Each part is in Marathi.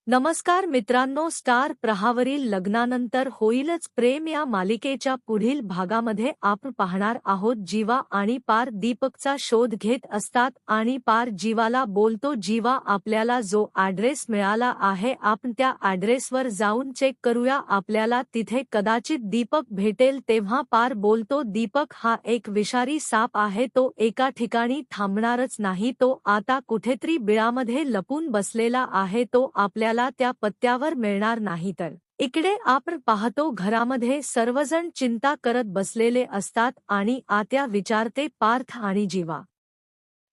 नमस्कार मित्रांनो, स्टार प्रवाहावरील लग्नानंतर होईलच प्रेम या मालिकेच्या पुढील भागामध्ये आपण पाहणार आहोत. जीवा आणि पार दीपकचा शोध घेत असतात आणि पार जीवाला बोलतो, जीवा आपल्याला जो ॲड्रेस मिळाला आहे आपण त्या ॲड्रेसवर जाऊन चेक करूया, आपल्याला तिथे कदाचित दीपक भेटेल. तेव्हा पार बोलतो, दीपक हा एक विषारी साप आहे, तो एका ठिकाणी थांबणारच नाही, तो आता कुठेतरी बिळामध्ये लपून बसलेला आहे, तो आपल्याला त्या पत्त्यावर मिळणार नाही. तर इकडे आपण पाहतो घरामध्ये सर्वजण चिंता करत बसलेले असतात आणि आत्या विचारते, पार्थ आणि जीवा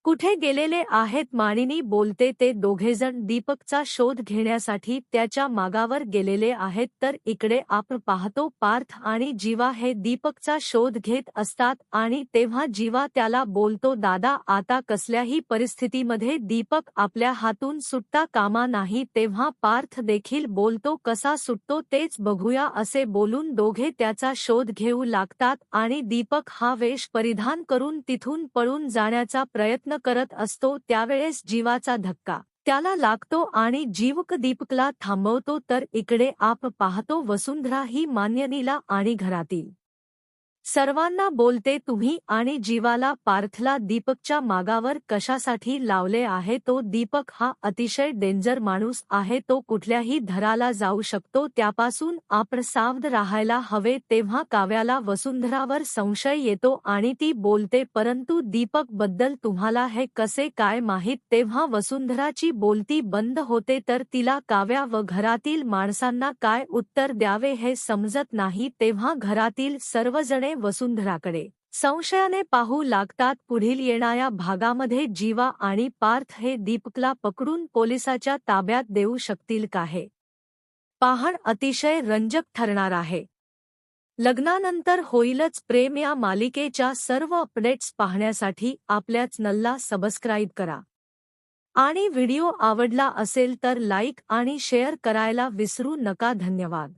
कुठे गेलेले आहेत. मानिनी बोलते, ते दोघेजण दीपकचा शोध घेण्यासाठी त्याच्या मागावर गेलेले आहेत. तर इकडे आपण पाहतो पार्थ आणि जीवा हे दीपकचा शोध घेत असतात आणि तेव्हा जीवा त्याला बोलतो, दादा आता कसल्याही परिस्थितीमध्ये दीपक आपल्या हातून सुटता कामा नाही. तेव्हा पार्थ देखील बोलतो, कसा सुटतो तेच बघूया, असे बोलून दोघे त्याचा शोध घेऊ लागतात आणि दीपक हा वेश परिधान करून तिथून पळून जाण्याचा प्रयत्न करत असतो. त्यावेळेस जीवाचा धक्का त्याला लागतो आणि जीवक दीपकला थांबवतो. तर इकडे आपण पाहतो वसुंधरा ही मान्यनीला आणि घरातील सर्वांना बोलते, तुम्ही आणि जीवाला पार्थला दीपकच्या मागावर कशासाठी लावले आहे. तो दीपक हा अतिशय डेंजर माणूस आहे, तो कुठल्याही धराला जाऊ शकतो, त्यापासून आपण सावध राहायला हवे. तेव्हा काव्याला वसुंधरावर संशय येतो आणि ती बोलते, परंतु दीपक बद्दल तुम्हाला हे कसे काय माहीत. तेव्हा वसुंधराची बोलती बंद होते. तर तिला काव्या व घरातील माणसांना काय उत्तर द्यावे हे समजत नाही. तेव्हा घरातील सर्वजणे वसुंधराकडे संशयाने पाहू लागतात. पुढील येणाऱ्या भागामध्ये जीवा आणि पार्थ हे दीपकला पकडून पोलिसाच्या ताब्यात देऊ शकतील का, हे पाहणं अतिशय रंजक ठरणार आहे. लग्नानंतर होईलच प्रेम या मालिकेच्या सर्व अपडेट्स पाहण्यासाठी आपल्या चॅनलला सबस्क्राईब करा आणि व्हिडिओ आवडला असेल तर लाईक आणि शेअर करायला विसरू नका. धन्यवाद.